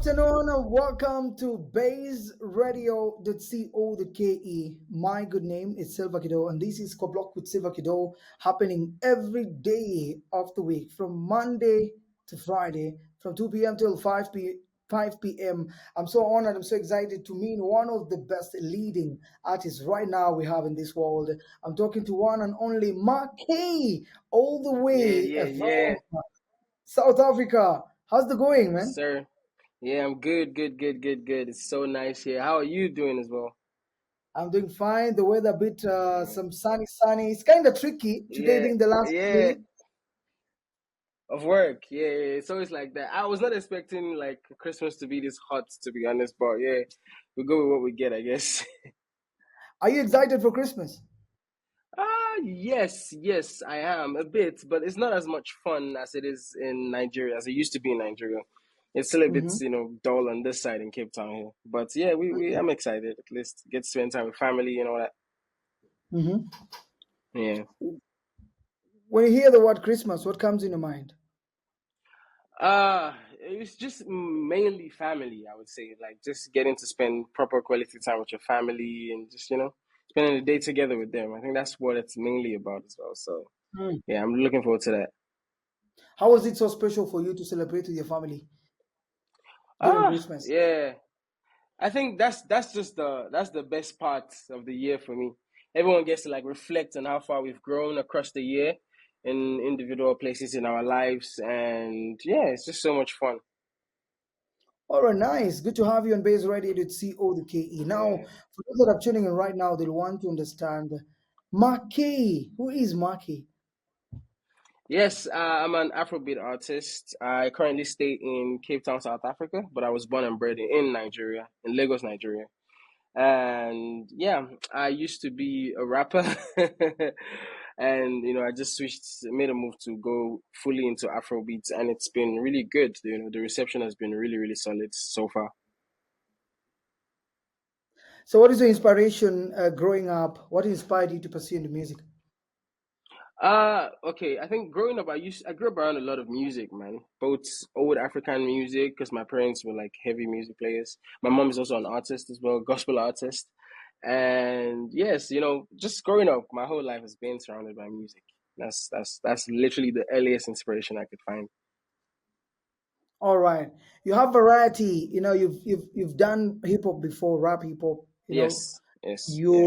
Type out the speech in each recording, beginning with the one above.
afternoon and welcome to Baze Radio. .co.ke. My good name is Silva Kido, and this is Koblock with Silva Kido, happening every day of the week from Monday to Friday from 2 p.m. till 5 p.m. I'm so honored, I'm so excited to meet one of the best leading artists right now we have in this world. I'm talking to one and only McKay, all the Yeah, way yeah, yeah. from South Africa. How's the going, Yes, man? sir. Yeah, I'm good, good, good, good, good. It's so nice here. How are you doing as well? I'm doing fine. The weather a bit some sunny. It's kind of tricky today Yeah, being the last yeah. day. Of work. Yeah, yeah, yeah. It's always like that. I was not expecting like Christmas to be this hot, to be honest, but yeah, we go with what we get, I guess. Are you excited for Christmas? Yes, yes, I am a bit, but it's not as much fun as it is in Nigeria, as it used to be in Nigeria. It's still a bit, Hmm. dull on this side in Cape Town here. But yeah, I'm excited at least get to spend time with family and all that. Hmm. Yeah. When you hear the word Christmas, what comes in your mind? It was just mainly family, I would say. Like just getting to spend proper quality time with your family and just, spending the day together with them. I think that's what it's mainly about as well. So Hmm. yeah, I'm looking forward to that. How was it so special for you to celebrate with your family during Christmas? Yeah. I think that's just that's the best part of the year for me. Everyone gets to like reflect on how far we've grown across the year in individual places in our lives, and yeah, it's just so much fun. All right, nice. Good to have you on Base Radio to CODKE. Now, Yeah. for those that are tuning in right now, they'll want to understand Maki. Who is Maki? Yes, I'm an Afrobeat artist. I currently stay in Cape Town, South Africa, but I was born and bred in Nigeria, in Lagos, Nigeria. And yeah, I used to be a rapper, and I just made a move to go fully into Afrobeats, and it's been really good. The reception has been really, really solid so far. So, what is your inspiration growing up? What inspired you to pursue into music? Okay. I think growing up, I grew up around a lot of music, man. Both old African music, because my parents were like heavy music players. My mom is also an artist as well, gospel artist. And yes, just growing up, my whole life has been surrounded by music. That's literally the earliest inspiration I could find. All right. You have variety. You've done hip hop before, rap hip hop. Yes, yes, yeah,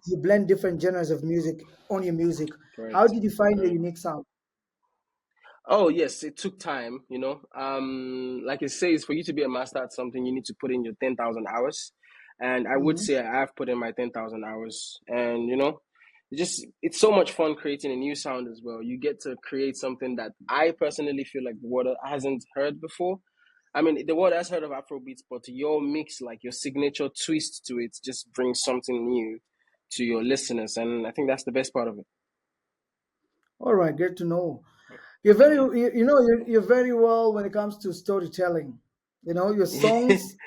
You blend different genres of music on your music. How correct, did you find your correct. unique sound? Oh yes, it took time. Like it says, for you to be a master at something, you need to put in your 10,000 hours, and I would Hmm. say I have put in my 10,000 hours. And it's so much fun creating a new sound as well. You get to create something that I personally feel like the world hasn't heard before. I mean, the world has heard of Afrobeats, but your mix, like your signature twist to it, just brings something new to your listeners, and I think that's the best part of it. All right, good to know. You're very Yeah. you're very well when it comes to storytelling. Your songs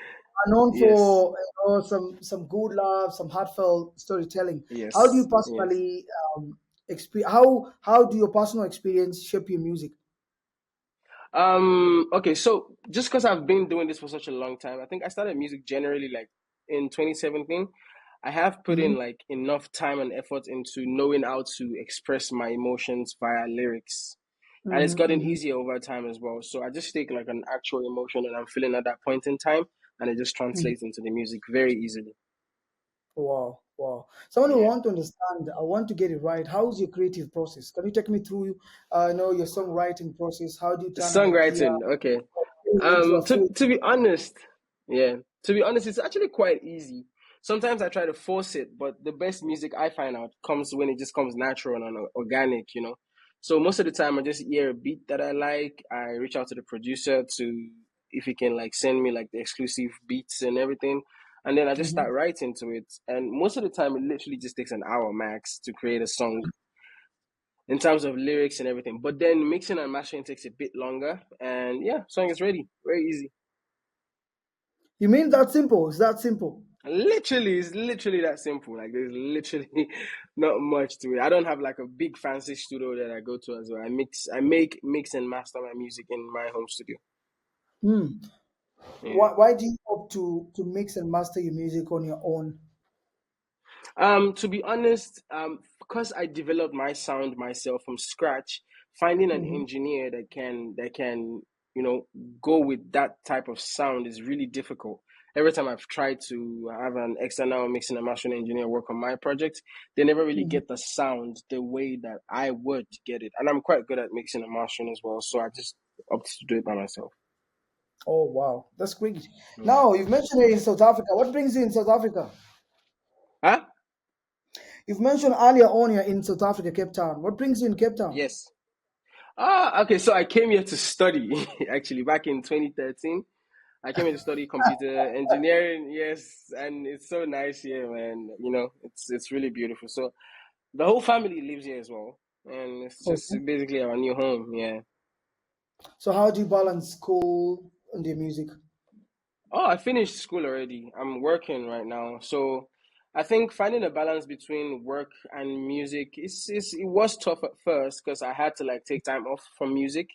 are known Yes. for some good love, some heartfelt storytelling. How do you Yes. Yes. personally how do your personal experience shape your music? Okay, so just because I've been doing this for such a long time, I think I started music generally like in 2017. I have put in Hmm. like enough time and effort into knowing how to express my emotions via lyrics. And it's Hmm. gotten Hmm. easier over time as well. So I just take like an actual emotion that I'm feeling at that point in time, and it just Hmm. translates into the music very easily. Wow, wow. Someone who Yeah. want to understand, I want to get it right. How's your creative process? Can you take me through, your songwriting process? How do you turn an idea Songwriting, okay. into a To full? to be honest, yeah, to be honest, it's actually quite easy. Sometimes I try to force it, but the best music I find out comes when it just comes natural and organic. So most of the time, I just hear a beat that I like. I reach out to the producer to if he can like send me like the exclusive beats and everything, and then I just Mhm. start writing to it. And most of the time, it literally just takes an hour max to create a song in terms of lyrics and everything. But then mixing and mastering takes a bit longer, and yeah, song is ready. Very easy. You mean that simple? Is that simple? Literally, it's literally that simple. Like there's literally not much to it. I don't have like a big fancy studio that I go to as well. I make, mix and master my music in my home studio. Hmm. Yeah. Why do you opt to mix and master your music on your own? To be honest, because I developed my sound myself from scratch, finding an Hmm. engineer that can you know go with that type of sound is really difficult. Every time I've tried to have an external mixing and mastering engineer work on my project, they never really Hmm. get the sound the way that I would get it. And I'm quite good at mixing and mastering as well, so I just opted to do it by myself. Oh wow, that's great. Yeah. Now you've mentioned it in South Africa. What brings you in South Africa? Huh? You've mentioned earlier on you're in South Africa, Cape Town. What brings you in Cape Town? Yes. Ah, okay. So I came here to study actually back in 2013. I came here to study computer engineering, yes, and it's so nice here, man. It's really beautiful. So the whole family lives here as well, and it's just Okay. basically our new home. Yeah. So how do you balance school and your music? Oh, I finished school already. I'm working right now, so I think finding a balance between work and music is it was tough at first because I had to like take time off from music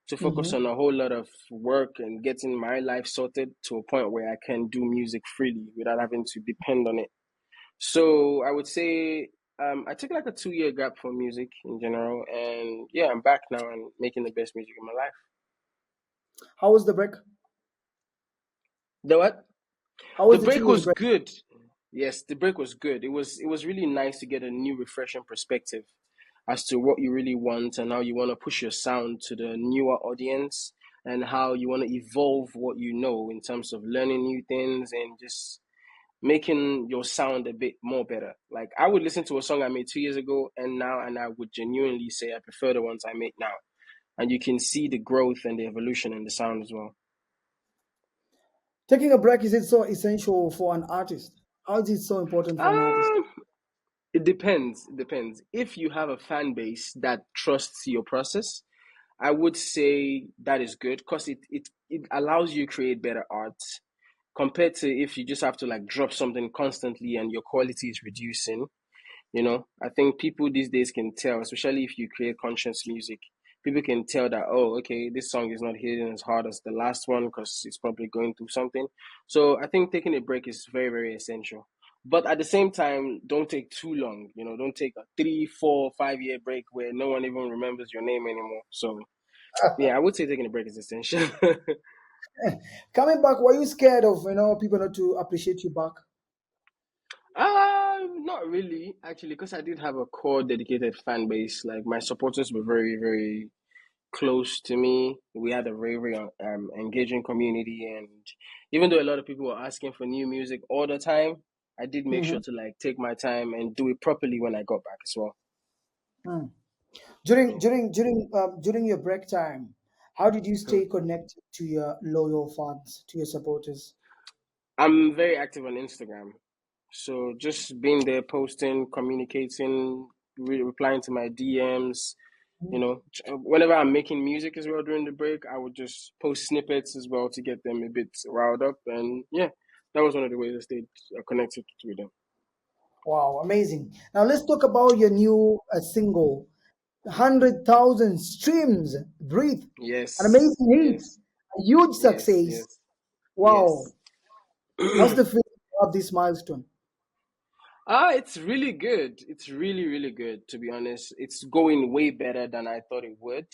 to focus Hmm. on a whole lot of work and getting my life sorted to a point where I can do music freely without having to depend on it. So I would say I took like a 2 year gap from music in general, and yeah, I'm back now and making the best music in my life. How was the break? The what? How The was the two break years was break? good. Yes, the break was good. It was really nice to get a new refreshing perspective as to what you really want and how you want to push your sound to the newer audience and how you want to evolve what you know in terms of learning new things and just making your sound a bit more better. Like I would listen to a song I made 2 years ago and now and I would genuinely say I prefer the ones I make now. And you can see the growth and the evolution in the sound as well. Taking a break, is it so essential for an artist? How is it so important for an artist? Um It depends. It depends. If you have a fan base that trusts your process, I would say that is good because it allows you to create better art compared to if you just have to like drop something constantly and your quality is reducing. I think people these days can tell, especially if you create conscious music, people can tell that, oh, okay, this song is not hitting as hard as the last one because it's probably going through something. So I think taking a break is very, very essential. But at the same time, don't take too long. Don't take a 3, 4, 5 year break where no one even remembers your name anymore. So yeah, I would say taking a break is essential. Coming back, were you scared of people not to appreciate you back? Not really, actually, because I did have a core dedicated fan base. Like my supporters were very, very close to me. We had a very, very engaging community, and even though a lot of people were asking for new music all the time, I did make Hmm. sure to like take my time and do it properly when I got back as well. Hmm. During Yeah. during during during your break time, how did you Hmm. stay connected to your loyal fans, to your supporters? I'm very active on Instagram, so just being there, posting, communicating, replying to my DMs. Whenever I'm making music as well during the break, I would just post snippets as well to get them a bit riled up. And yeah, that was one of the ways I stayed connected with them. Wow, amazing. Now let's talk about your new single, 100,000 streams, Breathe. An Yes, amazing hit, yes, a huge yes, success. yes, Wow. yes. What's the feeling of this milestone? It's really good. It's really, really good, to be honest. It's going way better than I thought it would.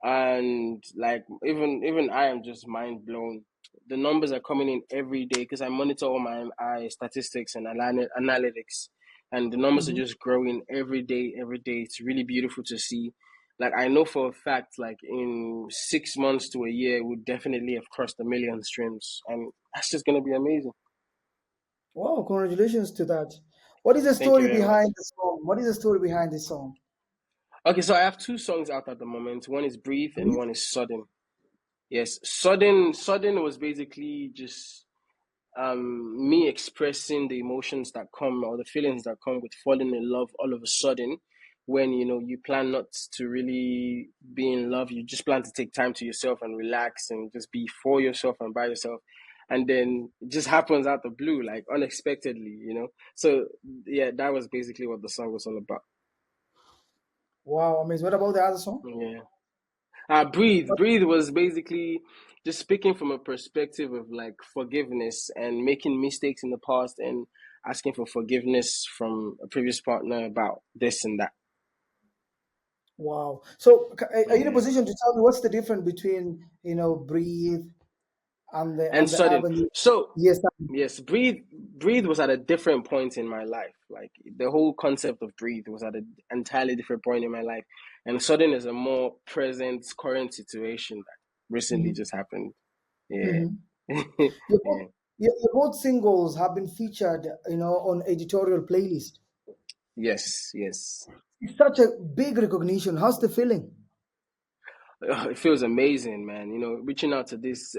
And like even I am just mind blown. The numbers are coming in every day because I monitor all my statistics and analytics, and the numbers are Mhm. just growing every day, every day. It's really beautiful to see. Like I know for a fact, like in 6 months to a year, we'll definitely have crossed a million streams, and that's just gonna be amazing. Wow, congratulations to that. What is the Thank you story very much. behind the song? What is the story behind this song? Okay, so I have two songs out at the moment. One is Breathe and Breathe. one is Sudden. Yes, Sudden was basically just me expressing the emotions that come or the feelings that come with falling in love all of a sudden when you plan not to really be in love. You just plan to take time to yourself and relax and just be for yourself and by yourself, and then it just happens out the blue, like unexpectedly. So yeah, that was basically what the song was all about. Wow, amazing. What about the other song? Yeah. Breathe was basically just speaking from a perspective of like forgiveness and making mistakes in the past and asking for forgiveness from a previous partner about this and that. Wow. So, are you in a Yeah. position to tell me what's the difference between, breathe And and the sudden. avenue? So Yes. yes, breathe was at a different point in my life. Like the whole concept of breathe was at an entirely different point in my life. And sudden is a more present current situation that recently Mm-hmm. just happened. Yeah. Mm-hmm. Your Yeah. both, your both singles have been featured, on editorial playlist. Yes, yes. It's such a big recognition. How's the feeling? It feels amazing, man. Reaching out to these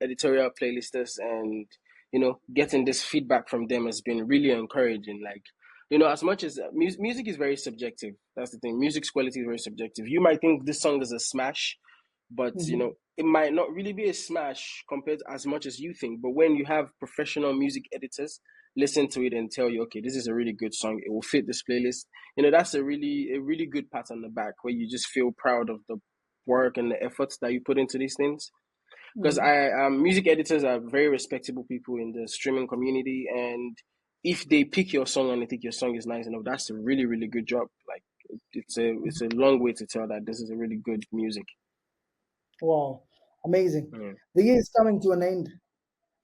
editorial playlisters and getting this feedback from them has been really encouraging. Like, as much as music is very subjective. That's the thing. Music's quality is very subjective. You might think this song is a smash, but Mm-hmm. it might not really be a smash compared to as much as you think. But when you have professional music editors listen to it and tell you, okay, this is a really good song, it will fit this playlist. That's a really good pat on the back where you just feel proud of the work and the efforts that you put into these things. Because Mm-hmm. I music editors are very respectable people in the streaming community, and if they pick your song and they think your song is nice enough, that's a really really good job. Like it's a long way to tell that this is a really good music. Wow. Amazing. Yeah, The year is coming to an end.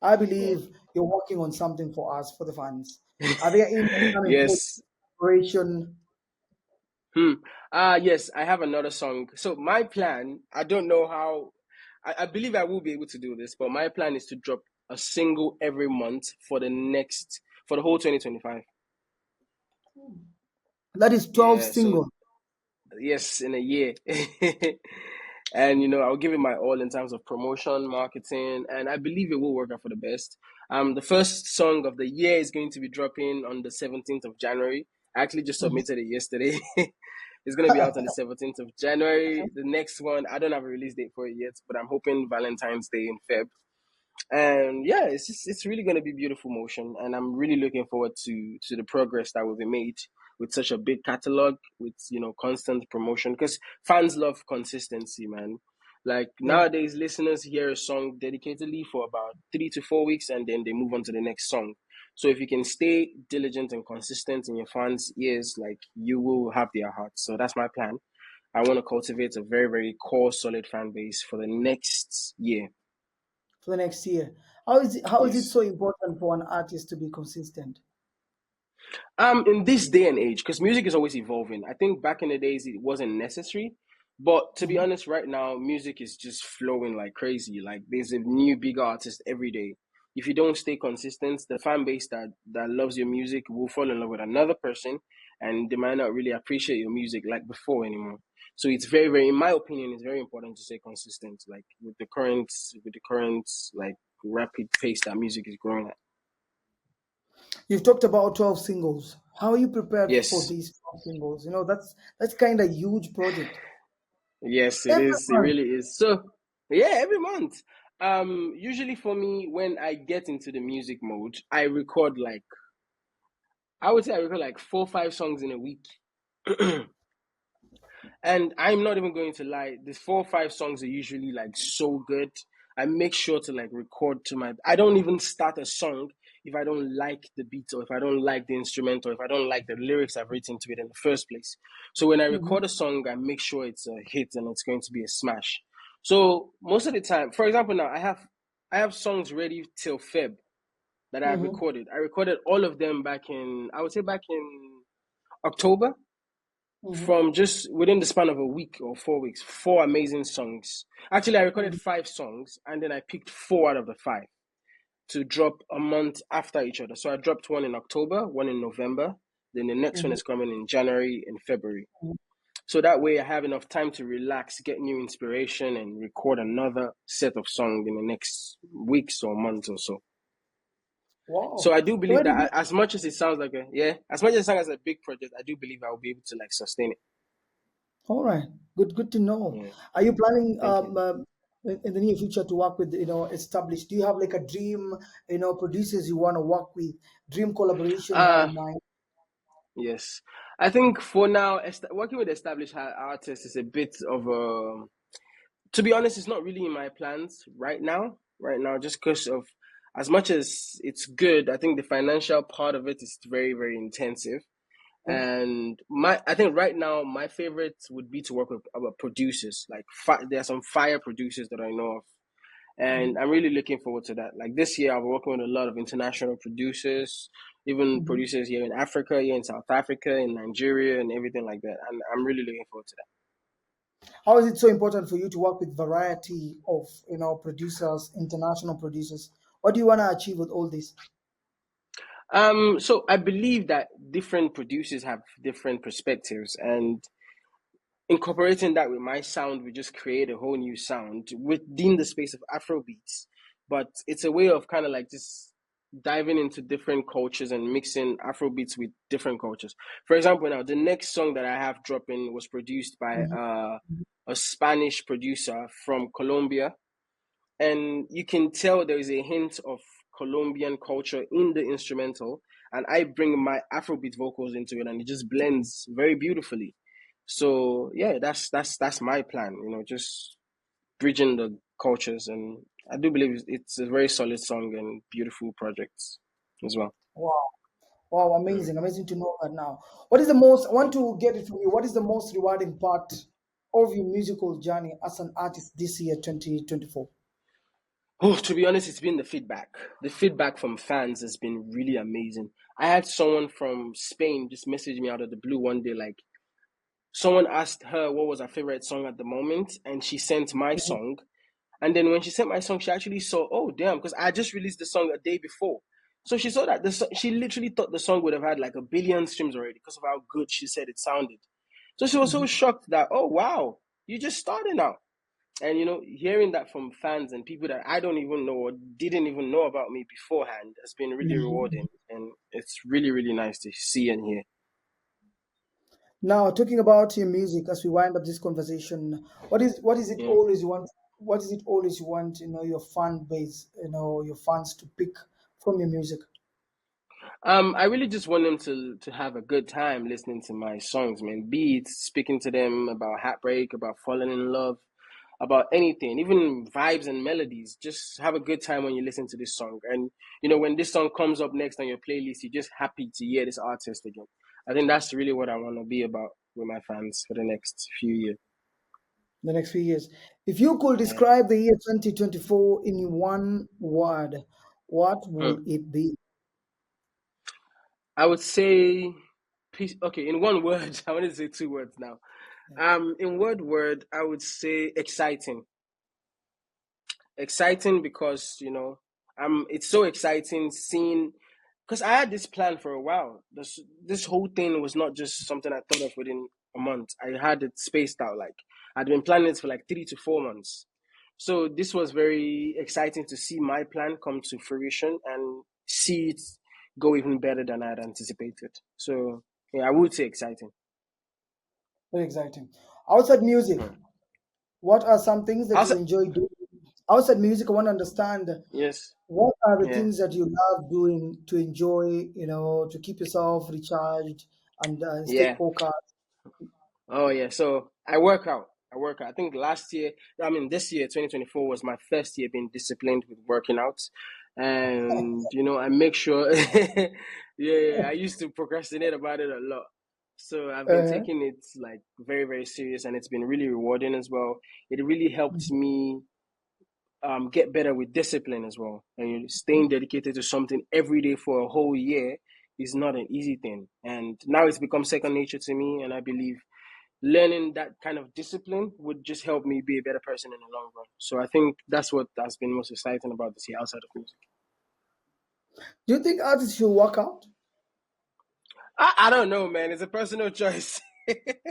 I yeah. believe you're working on something for us, for the fans. Are there any upcoming Yes. collaboration? Hmm. Yes, I have another song. So my plan, I don't know how. I believe I will be able to do this, but my plan is to drop a single every month for the whole 2025. That is 12 Yeah. So single. yes, in a year. And I'll give it my all in terms of promotion, marketing, and I believe it will work out for the best. The first song of the year is going to be dropping on the 17th of January. I actually just Mhm. submitted it yesterday. It's going to be out on the 17th of January. The next one, I don't have a release date for it yet, but I'm hoping Valentine's Day in Feb. And yeah, it's really going to be beautiful motion, and I'm really looking forward to the progress that will be made with such a big catalog with constant promotion because fans love consistency, man. Like Yeah, nowadays, listeners hear a song dedicatedly for about 3 to 4 weeks, and then they move on to the next song. So if you can stay diligent and consistent in your fans' ears, like you will have their hearts. So that's my plan. I want to cultivate a very, very core, solid fan base for the next year. for the next year. How is it Yes. so important for an artist to be consistent? In this day and age, because music is always evolving. I think back in the days it wasn't necessary, but to be Mhm. honest, right now music is just flowing like crazy. Like there's a new big artist every day. If you don't stay consistent, the fan base that loves your music will fall in love with another person, and they might not really appreciate your music like before anymore. So it's very, very, in my opinion, it's very important to stay consistent. Like with the current like rapid pace that music is growing at. You've talked about 12 singles. How are you prepared for Yes. these 12 singles? That's kind of huge project. Yes, it Every is. It month. really is. So, yeah, every month. Usually for me, when I get into the music mode, I would say I record like 4 or 5 songs in a week. And I'm not even going to lie, these 4 or 5 songs are usually like so good. I make sure to like record to my. I don't even start a song if I don't like the beat or if I don't like the instrument or if I don't like the lyrics I've written to it in the first place. So when I Mhm. record a song, I make sure it's a hit and it's going to be a smash. So most of the time, for example, now I have songs ready till Feb that I've Mhm. recorded. I recorded all of them back in I would say back in October Mhm. from just within the span of a week or 4 weeks, 4 amazing songs. Actually, I recorded Mhm. 5 songs and then I picked 4 out of the 5 to drop a month after each other. So I dropped one in October, one in November, then the next one Mhm. is coming in January and February. Mhm. So that way I have enough time to relax, get new inspiration, and record another set of songs in the next weeks or months or so. So Wow. I do Where believe did that you, as much as it sounds like as much as it sounds like a big project, I do believe I will be able to like sustain it. all right. Good to know. Yeah, Are you planning thank you. in the near future to work with, established? Do you have like a dream, producers you want to work with, dream collaboration you have Uh in mind? Yes, I think for now, working with established artists is a bit of a. To be honest, it's not really in my plans right now. Right now, just because of as much as it's good, I think the financial part of it is very, very intensive. Yeah. And I think right now my favorite would be to work with producers. Like there are some fire producers that I know of, and Mhm. I'm really looking forward to that. Like this year, I'll be working with a lot of international producers, even Mhm. producers here in Africa, here in South Africa, in Nigeria, and everything like that. And I'm really looking forward to How is it so important for you to work with variety of producers, international producers? What do you want to achieve with all this? that. So I believe that different producers have different perspectives, and incorporating that with my sound we just create a whole new sound within the space of Afro beats. But it's a way of kind of like just diving into different cultures and mixing Afro beats with different cultures. For example, now the next song that I have dropping was produced by Mhm. a Spanish producer from Colombia, and you can tell there is a hint of Colombian culture in the instrumental, and I bring my Afrobeat vocals into it, and it just blends very beautifully. So yeah, that's my plan. Just bridging the cultures, and I do believe it's a very solid song and beautiful projects as well. Wow. Wow, Mm. amazing. Amazing to know that now. What is the most, I want to get it from you. What is the most rewarding part of your musical journey as an artist this year, 2024? Oh, to be honest, it's been the feedback. The feedback from fans has been really amazing. I had someone from Spain just message me out of the blue one day, like, someone asked her what was her favorite song at the moment, and she sent my Mhm. song. And then when she sent my song, she actually saw, oh damn, because I just released the song a day before. So she saw that she literally thought the song would have had like a billion streams already because of how good she said it sounded. So she was so Mhm. shocked that, oh wow, you just started now. And hearing that from fans and people that I don't even know or didn't even know about me beforehand has been really Mhm. rewarding, and it's really, really nice to see and hear. Now, talking about your music as we wind up this conversation, what is it Yeah. always you want? What is it always you want? Your fan base, your fans to pick from your music. I really just want them to have a good time listening to my songs, man. Be it speaking to them about heartbreak, about falling in love, about anything, even vibes and melodies. Just have a good time when you listen to this song. And when this song comes up next on your playlist, you're just happy to hear this artist again. I think that's really what I want to be about with my fans for the next few years. The next few years. If you could Yeah. describe the year 2024 in one word, what Hmm. would it be? I would say peace. Okay, in one word, I wanted to say two words now. In one word, I would say exciting. Exciting because it's so exciting seeing, because I had this plan for a while. This whole thing was not just something I thought of within a month. I had it spaced out, like I'd been planning it for like 3 to 4 months. So this was very exciting to see my plan come to fruition and see it go even better than I had anticipated. So yeah, I would say exciting. Very exciting. Outside music, Hmm. what are some things that you Also, enjoy doing? Outside music, I want to understand yes, what are the yeah. things that you love doing to enjoy, to keep yourself recharged and stay Yeah. focused. Oh yeah, so I work out. I work out. I think last year, I mean this year, 2024 was my first year being disciplined with working out, and I make sure. Yeah, yeah, I used to procrastinate about it a lot, so I've been Uh, taking it like very, very serious, and it's been really rewarding as well. It really helped me get better with discipline as well, and staying dedicated to something every day for a whole year is not an easy thing, and now it's become second nature to me, and I believe learning that kind of discipline would just help me be a better person in the long run. So I think that's what has been most exciting about this year outside of music. do you think artists should work out? I don't know, man. It's a personal choice. It's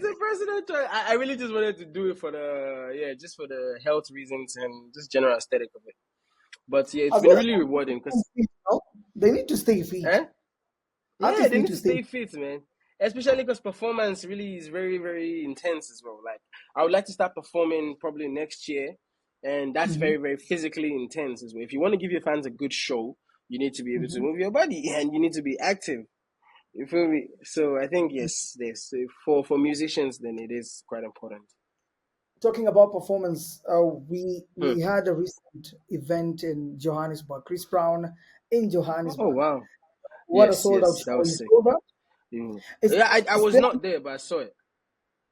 a personal choice. I really just wanted to do it for just for the health reasons and just general aesthetic of it. But yeah, it's As been well as really rewarding because, fit, no? They need to stay fit. eh? Yeah, Artists they need need to to stay. stay fit, man. Especially because performance really is very, very intense as well. Like I would like to start performing probably next year, and that's Mhm. very, very physically intense as well. If you want to give your fans a good show, you need to be able to Mhm. move your body and you need to be active. You feel me? So I think yes. For musicians, then it is quite important. Talking about performance, Hmm. we had a recent event in Johannesburg. Chris Brown in Oh Johannesburg. wow. What a Yes, sold out yes, that show! was You sick. saw that? Mm. Is Yeah, I is was there? not there, but I saw it.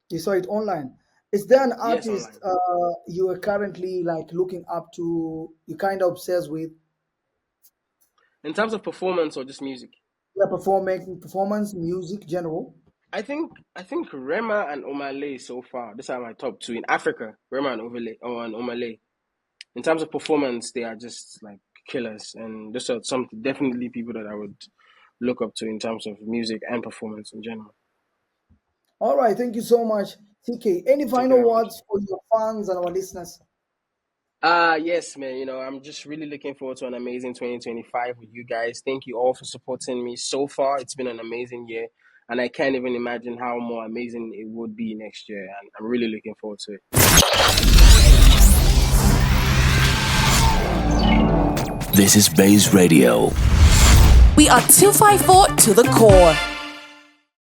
You saw it online. Is there an Yes, artist online. you are currently like looking up to? You kind of obsessed with In terms of performance or just music, their performance, music, general. I think Rema and Omale so far. These are my top two in Africa. Rema and Omale. In terms of performance, they are just like killers, and these are some definitely people that I would look up to in terms of music and performance in general. All right, thank you so much, TK. Any Thank you final very much. words for your fans and our listeners? Yes, man. I'm just really looking forward to an amazing 2025 with you guys. Thank you all for supporting me so far. It's been an amazing year, and I can't even imagine how more amazing it would be next year. And I'm really looking forward to it. This is Baze Radio. We are 254 to the core.